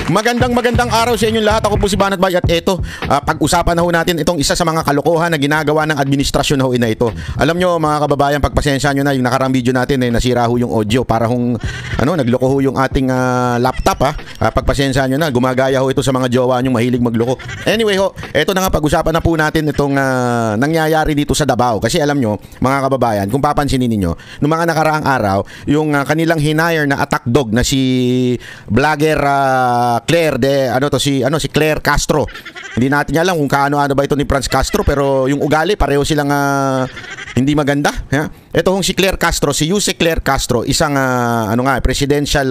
Magandang araw sa inyong lahat. Ako po si Banat Bay at ito, pag-usapan na ho natin itong isa sa mga kalokohan na ginagawa ng administrasyon ho na ito. Alam nyo mga kababayan, pagpasensya nyo na yung nakarang video natin nasira ho yung audio para hong nagloko ho yung ating laptop pagpasensya nyo na, gumagaya ho ito sa mga jowa nyong mahilig magloko. Anyway ho, ito na nga, pag-usapan na po natin itong nangyayari dito sa Davao. Kasi alam nyo mga kababayan, kung papansinin ninyo, noong mga nakaraang araw, yung kanilang hinire na attack dog na si vlogger Claire si Claire Castro. Hindi natin alam kung kaano-ano ba ito ni Franz Castro, pero yung ugali pareho silang hindi maganda. Ito hong si Claire Castro, si Yuse Claire Castro, isang presidential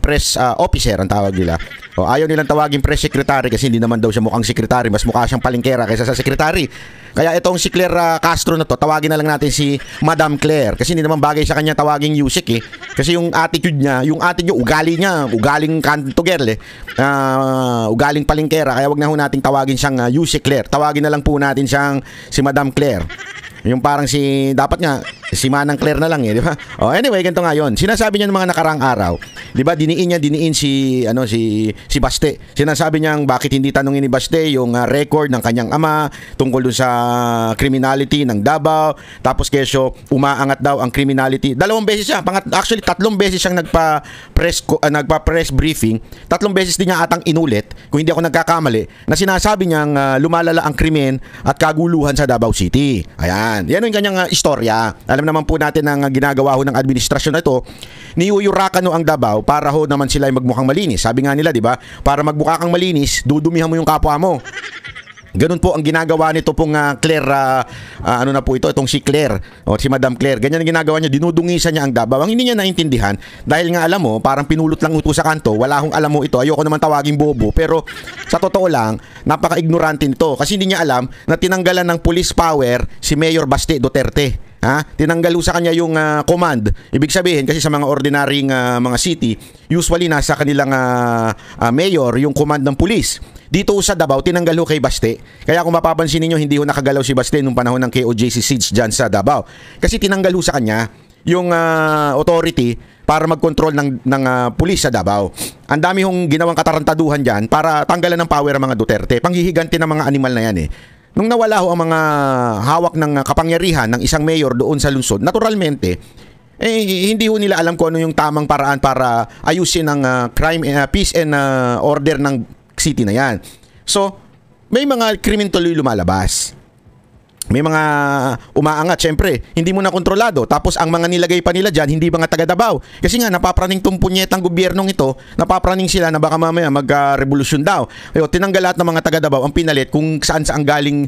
press officer ang tawag nila. Ayaw nilang tawagin press secretary kasi hindi naman daw siya mukhang secretary, mas mukha siyang palengkera kaysa sa secretary. Kaya itong si Claire Castro na to, tawagin na lang natin si Madam Claire kasi hindi naman bagay sa kanya tawaging Yusek Kasi yung attitude niya, ugali niya, ugaling kanto girl ugaling palengkera, kaya wag na ho nating tawagin siyang Yuse Claire. Tawagin na lang po natin siyang si Madam Claire. Yung parang dapat nga si Manang Claire na lang di ba? Anyway, ganito nga yun. Sinasabi niya ng mga nakarang araw, di ba, diniin si Baste. Sinasabi niya bakit hindi tanungin ni Baste yung record ng kanyang ama tungkol dun sa criminality ng Davao. Tapos kesyo umaangat daw ang criminality. 2 beses siya, actually 3 beses siyang nagpa-press briefing. 3 beses din niya atang inulit, kung hindi ako nagkakamali, na sinasabi niyang lumalala ang krimen at kaguluhan sa Davao City. Ayan. Yan yung kanyang istorya. Alam naman po natin ang ginagawa ho ng administrasyon na ito, niyuyurakan ho ang Davao para ho naman sila ay magmukhang malinis. Sabi nga nila, di ba? Para magmukha kang malinis, dudumihan mo yung kapwa mo. Ganun po ang ginagawa nito pong Claire, itong si Claire, si Madam Claire. Ganyan ang ginagawa niya, dinudungisan niya ang Davao. Ang hindi niya naintindihan, dahil nga alam mo, parang pinulot lang ito sa kanto, wala akong alam mo ito, ayoko naman tawaging bobo, pero sa totoo lang, napaka-ignorante nito. Kasi hindi niya alam na tinanggalan ng police power si Mayor Baste Duterte. Tinanggal sa kanya yung command. Ibig sabihin, kasi sa mga ordinaryong mga city, usually nasa kanilang mayor yung command ng police. Dito sa Davao, tinanggal kay Baste. Kaya kung mapapansin niyo, hindi nakagalaw si Baste nung panahon ng KOJC siege dyan sa Davao. Kasi tinanggal sa kanya yung authority para mag-control ng police sa Davao. Ang dami ginawang katarantaduhan dyan para tanggalan ng power ang mga Duterte. Panghihiganti ng mga animal na yan Nung nawala ang mga hawak ng kapangyarihan ng isang mayor doon sa lungsod, naturalmente, hindi nila alam kung ano yung tamang paraan para ayusin ang peace and order ng city na yan. So, may mga krimen tuloy lumalabas. May mga umaangat, syempre, hindi mo na kontrolado. Tapos ang mga nilagay pa nila dyan, hindi mga taga Davao. Kasi nga, napapraning tong punyetang gobyernong ito, napapraning sila na baka mamaya mag-revolusyon daw. Tinanggal lahat ng mga taga Davao ang pinalit kung saan galing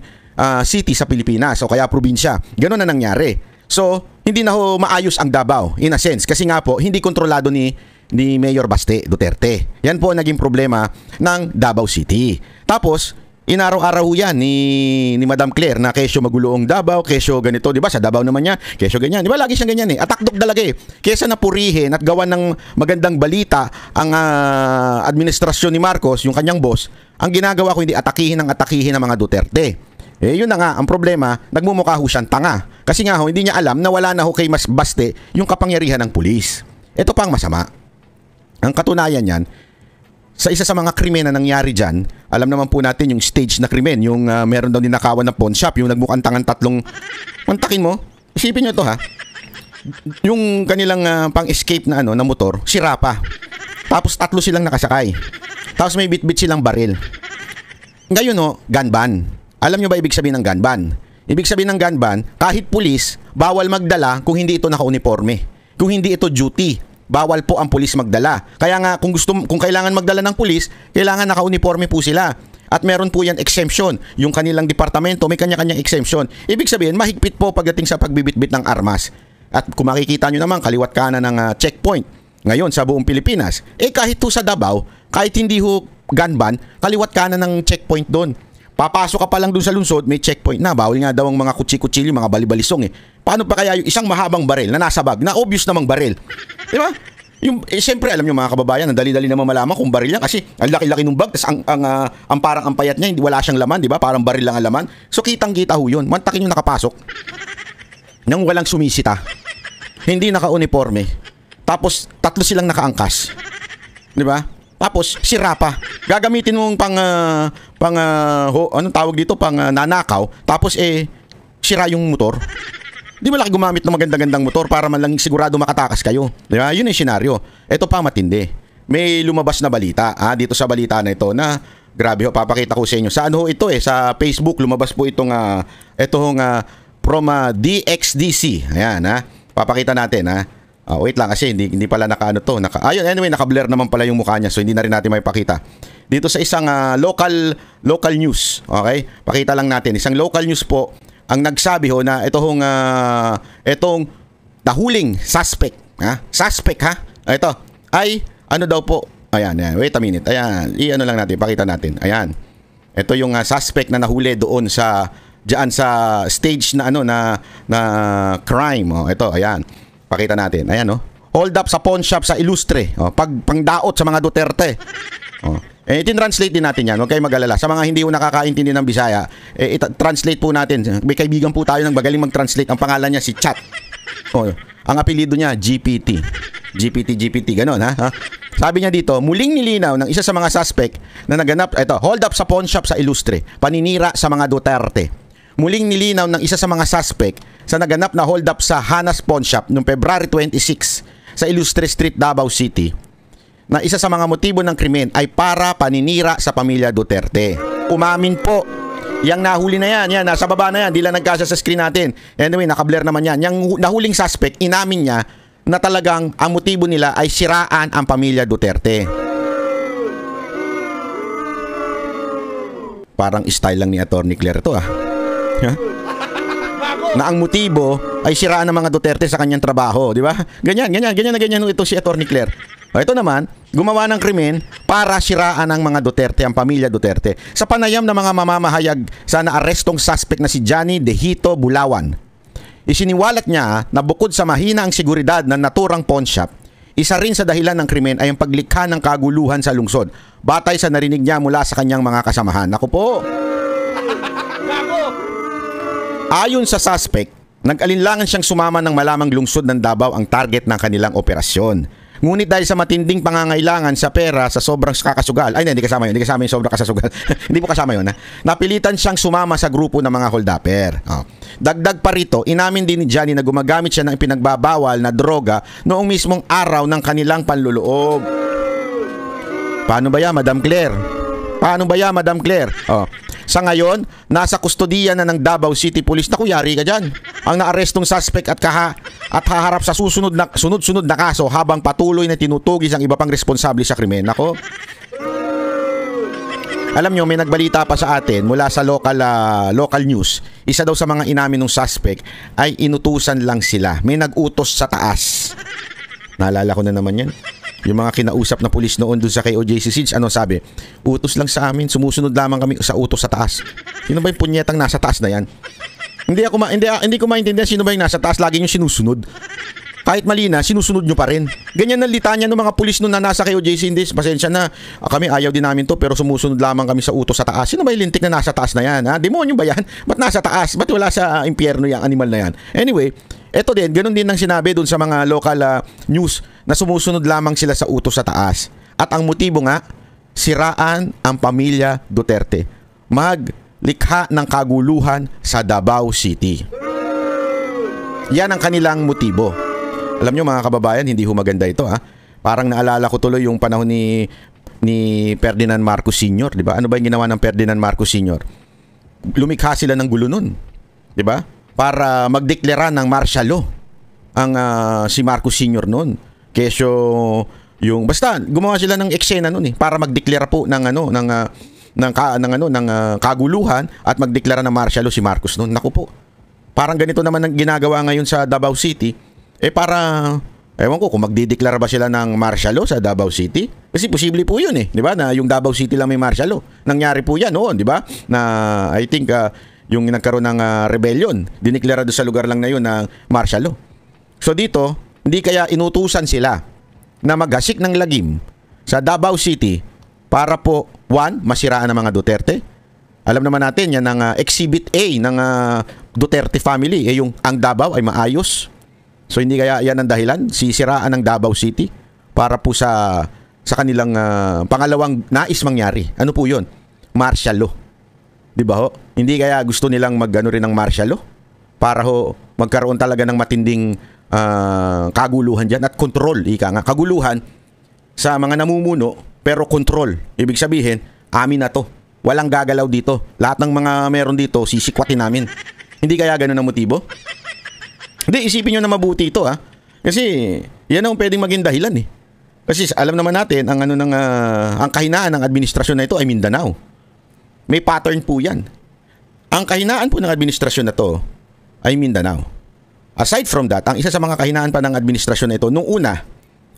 city sa Pilipinas o kaya probinsya. Ganun na nangyari. So, hindi na maayos ang Davao, in a sense. Kasi nga po, hindi kontrolado ni Mayor Baste Duterte. Yan po ang naging problema ng Davao City. Tapos, inaraw-araw yan ni Madam Claire na kesyo magulo ang Davao, kesyo ganito, di ba? Sa Davao naman niya, kesyo ganyan. Di ba? Lagi siyang ganyan Attack dog talaga Kesa na purihin at gawan ng magandang balita ang administrasyon ni Marcos, yung kanyang boss, ang ginagawa ko hindi atakihin ang mga Duterte. Yun na nga, ang problema, nagmumukha siyang tanga. Kasi nga hindi niya alam na wala na kay Baste yung kapangyarihan ng pulis. Ito pang masama. Ang katunayan yan, sa isa sa mga krimen na nangyari dyan, alam naman po natin yung stage na krimen, yung meron daw ninakawan na pawn shop, yung nagmukhang tangan 3, mantakin mo, isipin nyo to yung kanilang pang-escape na na motor, sira pa. Tapos 3 silang nakasakay. Tapos may bit-bit silang baril. Ngayon gun ban. Alam nyo ba ibig sabihin ng gun ban? Ibig sabihin ng gun ban, kahit pulis, bawal magdala kung hindi ito naka-uniforme. Kung hindi ito duty, bawal po ang pulis magdala. Kaya nga kung kailangan magdala ng pulis, kailangan naka-uniforme po sila. At meron po yan exemption. Yung kanilang departamento may kanya-kanyang exemption. Ibig sabihin, mahigpit po pagdating sa pagbibitbit ng armas. At kung makikita nyo naman, kaliwat kanan ng checkpoint ngayon sa buong Pilipinas. Kahit sa Davao, kahit hindi gun ban, kaliwat kanan ng checkpoint doon. Papasok ka pa lang doon sa lungsod, may checkpoint na. Bawal nga daw ang mga kutsi-kutsilyo, mga balibalisong Paano pa kaya yung isang mahabang baril na nasa bag, na obvious namang baril? Di ba? Siyempre, alam nyo mga kababayan, ang dali-dali naman malaman kung baril yan kasi ang laki-laki ng bag, tas ang parang ang payat niya, hindi wala siyang laman, di ba? Parang baril lang ang laman. So kitang-kita yun. Mantakin yung nakapasok nang walang sumisita. Hindi naka-uniforme. Tapos 3 silang nakaangkas. Di ba? Tapos sira pa. Gagamitin mong anong tawag dito, nanakaw, tapos sira yung motor. Di ba laki gumamit ng maganda-gandang motor para man lang sigurado makatakas kayo. Di ba? Yun yung senaryo. Ito pa matindi. May lumabas na balita dito sa balita na ito na grabe ho, papakita ko sa inyo. Sa ano ho ito sa Facebook lumabas po itong from DXDC. Ayan papakita natin wait lang kasi hindi pala ayun, anyway, naka-blur naman pala yung mukha niya, so hindi na rin natin maipakita. Dito sa isang local news, okay? Pakita lang natin. Isang local news po ang nagsabi ho na itong nahuling suspect, suspect ito ay ano daw po. Ayan, wait a minute. Ayan, i-ano lang natin, pakita natin. Ayan. Ito yung suspect na nahuli doon diyan sa stage na na crime. Ito, ayan. Pakita natin. Ayan, hold up sa pawn shop sa Ilustre. Pangdaot sa mga Duterte. Itin-translate din natin yan. Huwag kayong mag-alala. Sa mga hindi nakakaintindi ng Bisaya, translate po natin. May kaibigan po tayo ng magaling mag-translate. Ang pangalan niya si Chat. Ang apelido niya, GPT. GPT, ganon Sabi niya dito, muling nilinaw ng isa sa mga suspect na naganap, hold up sa pawn shop sa Ilustre, paninira sa mga Duterte. Muling nilinaw ng isa sa mga suspect sa naganap na hold up sa Hanas Pawn Shop noong February 26 sa Ilustre Street, Davao City, na isa sa mga motibo ng krimen ay para paninira sa pamilya Duterte. Umamin po. Yang nahuli na yan, nasa baba na yan, di lang nagkasya sa screen natin. Anyway, naka-blur naman yan. Yang nahuling suspect, inamin niya na talagang ang motibo nila ay siraan ang pamilya Duterte. Parang style lang ni Atty. Claire ito na ang motibo ay siraan ng mga Duterte sa kanyang trabaho, di ba? Ganyan ito si Atty. Claire. Ito naman, gumawa ng krimen para siraan ng mga Duterte, ang pamilya Duterte. Sa panayam ng mga mamamahayag sa naarestong suspect na si Johnny Dehito Bulawan, isiniwalat niya na bukod sa mahina ang seguridad ng naturang pawn shop, isa rin sa dahilan ng krimen ay ang paglikha ng kaguluhan sa lungsod, batay sa narinig niya mula sa kanyang mga kasamahan. Ako po. Ayon sa suspect, nag-alinlangan siyang sumama ng malamang lungsod ng Davao ang target ng kanilang operasyon. Ngunit dahil sa matinding pangangailangan sa pera sa sobrang kakasugal, hindi kasama yun sobrang kakasugal. Hindi po kasama yun. Napilitan siyang sumama sa grupo ng mga hold-upper. Dagdag pa rito, inamin din ni Johnny na gumagamit siya ng ipinagbabawal na droga noong mismong araw ng kanilang panluloob. Paano ba yan, Madam Claire? Sa ngayon, nasa kustodiya na ng Davao City Police. Naku, yari ka dyan. Ang naarestong suspect at haharap sa sunod-sunod na kaso habang patuloy na tinutugis ang iba pang responsable sa krimen. Nako. Alam nyo, may nagbalita pa sa atin mula sa local news. Isa daw sa mga inamin ng suspect ay inutusan lang sila. May nag-utos sa taas. Naalala ko na naman yan. Yung mga kinausap na pulis noon doon sa KOJC Siege, sabi? Utos lang sa amin, sumusunod lamang kami sa utos sa taas. Sino ba yung punyetang nasa taas na yan? Hindi ko maintindihan sino ba yung nasa taas, lagi nyo sinusunod. Kahit mali na, sinusunod nyo pa rin. Ganyan ang litanya ng mga pulis noon na nasa KOJC Siege. Pasensya na, kami ayaw din namin to, pero sumusunod lamang kami sa utos sa taas. Sino ba yung lintik na nasa taas na yan? Demonyo ba yan? Ba't nasa taas? Ba't wala sa impyerno yung animal na yan? Anyway, eto din, ganun din ang sinabi doon sa mga local news na sumusunod lamang sila sa utos sa taas. At ang motibo nga, siraan ang pamilya Duterte. Maglikha ng kaguluhan sa Davao City. Yan ang kanilang motibo. Alam nyo mga kababayan, hindi ho maganda ito Parang naalala ko tuloy yung panahon ni Ferdinand Marcos Sr., di ba? Ano ba yung ginawa ng Ferdinand Marcos Sr.? Lumikha sila ng gulo nun, di ba? Para magdeklara ng martial law ang si Marcos Sr. noon. Kesyo yung basta gumawa sila ng eksena noon para magdeklara po ng kaguluhan at magdeklara ng martial law si Marcos noon. Naku po. Parang ganito naman ang ginagawa ngayon sa Davao City. Para ewan ko kung magdideklara ba sila ng martial law sa Davao City? Kasi posible po 'yun di ba? Na yung Davao City lang may martial law. Nangyari po 'yan noon, di ba? Na I think yung nagkaroon ng rebellion, diniklara doon sa lugar lang na yun ng martial law. So dito, hindi kaya inutusan sila na maghasik ng lagim sa Davao City para po, one, masiraan ng mga Duterte. Alam naman natin, yan ang Exhibit A ng Duterte family. Yung ang Davao ay maayos. So hindi kaya yan ang dahilan, sisiraan ng Davao City para po sa sa kanilang pangalawang nais mangyari. Ano po yun? Martial law. Di ba ho? Hindi kaya gusto nilang mag-ano rin ng martial law? Para ho magkaroon talaga ng matinding kaguluhan dyan at control. Ika nga, kaguluhan sa mga namumuno pero control. Ibig sabihin, amin na to. Walang gagalaw dito. Lahat ng mga meron dito, sisikwatin namin. Hindi kaya ganun ang motibo? Hindi, isipin nyo na mabuti ito Kasi yan ang pwedeng maging dahilan Kasi alam naman natin ang ang kahinaan ng administrasyon na ito ay Mindanao. May pattern po yan. Ang kahinaan po ng administrasyon na to ay Mindanao. Aside from that, ang isa sa mga kahinaan pa ng administrasyon na ito nung una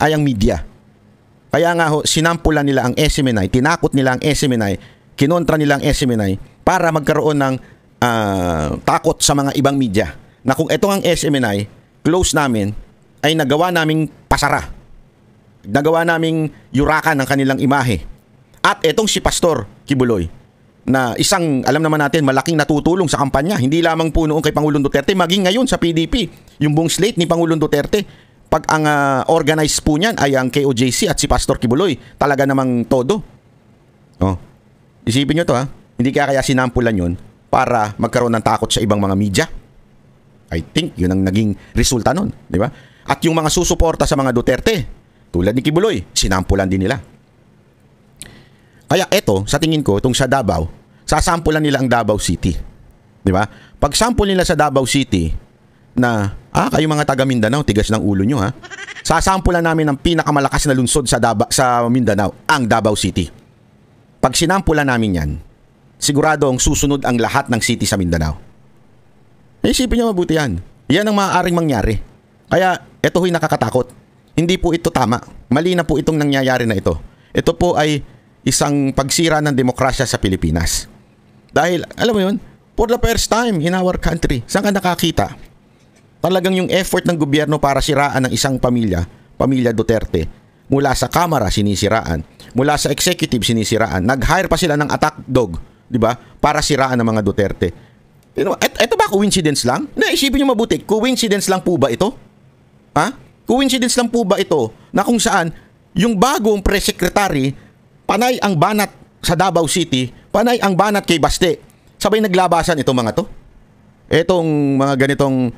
ay ang media. Kaya nga sinampulan nila ang SMNI, tinakot nila ang SMNI, kinontra nila ang SMNI para magkaroon ng takot sa mga ibang media. Na kung ito ang SMNI, close namin, ay nagawa naming pasara. Nagawa naming yurakan ng kanilang imahe. At etong si Pastor Kibuloy, na isang, alam naman natin, malaking natutulong sa kampanya. Hindi lamang po noon kay Pangulong Duterte, maging ngayon sa PDP. Yung buong slate ni Pangulong Duterte, pag ang organized po niyan ay ang KOJC at si Pastor Kibuloy, talaga namang todo. Isipin nyo to Hindi kaya sinampulan yun para magkaroon ng takot sa ibang mga media. I think yun ang naging resulta nun, di ba? At yung mga susuporta sa mga Duterte, tulad ni Kibuloy, sinampulan din nila. Kaya eto, sa tingin ko, itong sa Davao, sasampulan nila ang Davao City. Di ba? Pag sample nila sa Davao City na, kayo mga taga Mindanao, tigas ng ulo nyo sasampulan namin ang pinakamalakas na lungsod sa Mindanao, ang Davao City. Pag sinampulan namin yan, siguradong susunod ang lahat ng city sa Mindanao. Isipin nyo mabuti yan. Yan ang maaaring mangyari. Kaya ito ho'y nakakatakot. Hindi po ito tama. Mali na po itong nangyayari na ito. Ito po ay isang pagsira ng demokrasya sa Pilipinas. Dahil, alam mo yun, for the first time in our country, saan ka nakakita? Talagang yung effort ng gobyerno para siraan ng isang pamilya Duterte, mula sa Kamara sinisiraan, mula sa executive sinisiraan, nag-hire pa sila ng attack dog, di ba? Para siraan ng mga Duterte. Ito ba coincidence lang? Naisipin niyo mabuti, coincidence lang po ba ito? Coincidence lang po ba ito na kung saan yung bagong press secretary, panay ang banat sa Davao City, panay ang banat kay Baste. Sabay naglabasan itong mga to. Itong mga ganitong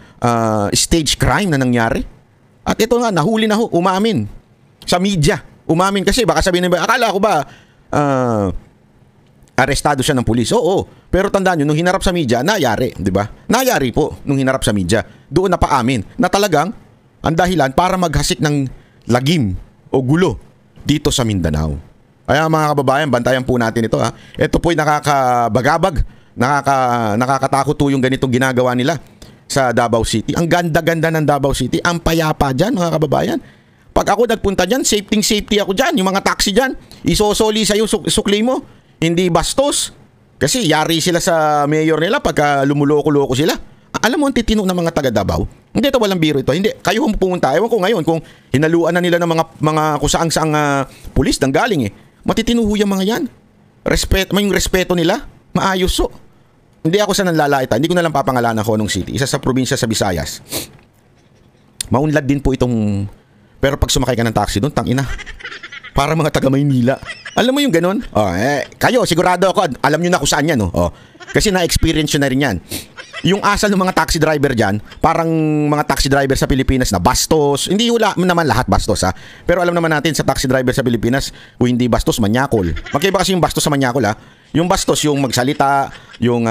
stage crime na nangyari. At ito nga, nahuli na umamin sa media. Umamin kasi baka sabihin nila, akala ko ba arestado siya ng pulis? Oo. Pero tandaan nyo, nung hinarap sa media, nayari, di ba? Nayari po nung hinarap sa media. Doon na paamin na talagang ang dahilan para maghasik ng lagim o gulo dito sa Mindanao. Kaya mga kababayan, bantayan po natin ito Ito po'y nakakabagabag, nakakatakot po yung ganitong ginagawa nila sa Davao City. Ang ganda-ganda ng Davao City, ang payapa dyan mga kababayan. Pag ako nagpunta dyan, safety ako dyan. Yung mga taxi dyan, isosoli sa'yo sukli mo. Hindi bastos. Kasi yari sila sa mayor nila pagka lumuloko-loko sila. Alam mo ang titino ng mga taga Davao? Hindi ito, walang biro ito. Hindi, kayo kung pumunta. Ewan ko ngayon kung hinaluan na nila ng mga kusaang-saang pulis nang galing Matitinuho yung mga yan. May respeto nila. Maayos Hindi ako sa nanlalaita. Hindi ko na lang papangalanan ko nung city. Isa sa probinsya sa Visayas. Maunlad din po itong... Pero pag sumakay ka ng taxi doon, tangina. Para mga taga Maynila. Alam mo yung ganun? Kayo, sigurado ako. Alam nyo na kung saan yan. Kasi na-experience nyo na rin yan. Yung asal ng mga taxi driver dyan, parang mga taxi driver sa Pilipinas na bastos. Hindi naman lahat bastos Pero alam naman natin sa taxi driver sa Pilipinas, kung hindi bastos, manyakol. Magkaiba kasi yung bastos sa manyakol Yung bastos, yung magsalita, yung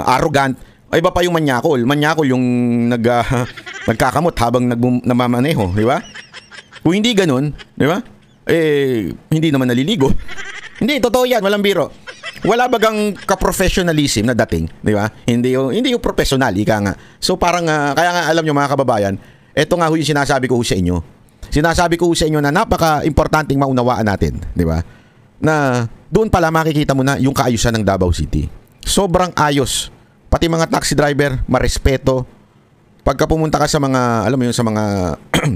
arrogant. Iba pa yung manyakol. Manyakol yung nagkakamot habang namamaneho, di ba? Kung hindi ganun, di ba? Hindi naman naliligo. Hindi, totoo yan, walang biro. Wala bagang ka-professionalism na dating, di ba? Hindi yung professional, ika nga. So parang, kaya nga alam nyo mga kababayan, eto nga yung sinasabi ko sa inyo. Sinasabi ko sa inyo na napaka-importanting maunawaan natin, di ba? Na doon pala makikita mo na yung kaayusan ng Davao City. Sobrang ayos. Pati mga taxi driver, marespeto. Pagka pumunta ka sa mga, alam mo yun, sa mga,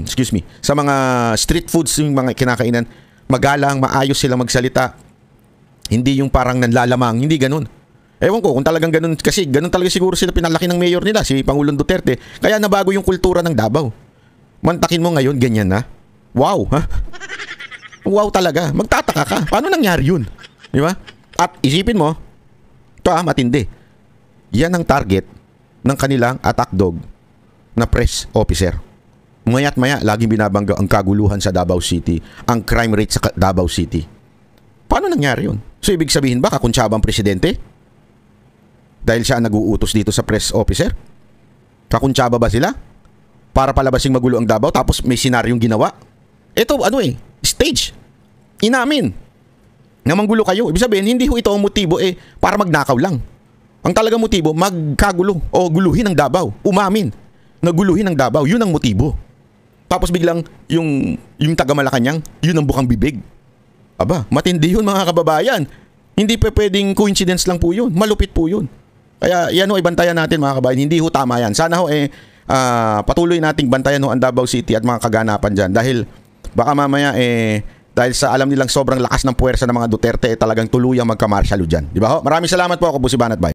excuse me, sa mga street foods, yung mga kinakainan, magalang, maayos sila magsalita. Hindi yung parang nanlalamang, hindi ganun. Ewan ko kung talagang ganun, kasi ganun talaga siguro sila pinalaki ng mayor nila, si Pangulong Duterte. Kaya nabago yung kultura ng Davao. Mantakin mo ngayon, ganyan na. Wow, Wow talaga. Magtataka ka. Paano nangyari yun? Di ba? At isipin mo, ito matindi. Yan ang target ng kanilang attack dog na press officer. Maya't maya, laging binabangga ang kaguluhan sa Davao City, ang crime rate sa Davao City. Paano nangyari yun? So, ibig sabihin ba, kakuntsabang presidente? Dahil siya ang nag-uutos dito sa press officer? Kakuntsaba ba sila? Para palabasing magulo ang Davao, tapos may senaryong ginawa? Ito, stage. Inamin. Na manggulo kayo. Ibig sabihin, hindi ho ito ang motibo para magnakaw lang. Ang talagang motibo, magkagulo o guluhin ang Davao. Umamin. Naguluhin ang Davao. Yun ang motibo. Tapos biglang yung taga Malacanang, yun ang bukang bibig. Aba, matindi yun mga kababayan. Hindi pa pwedeng coincidence lang po yun. Malupit po yun. Kaya yan ho, ibantayan natin mga kababayan. Hindi ho tama yan. Sana ho patuloy nating bantayan ho ang Davao City at mga kaganapan dyan. Dahil baka mamaya dahil sa alam nilang sobrang lakas ng puwersa ng mga Duterte talagang tuluyang magka-martial dyan. Di ba ho? Maraming salamat po. Ako po si Banat Bay.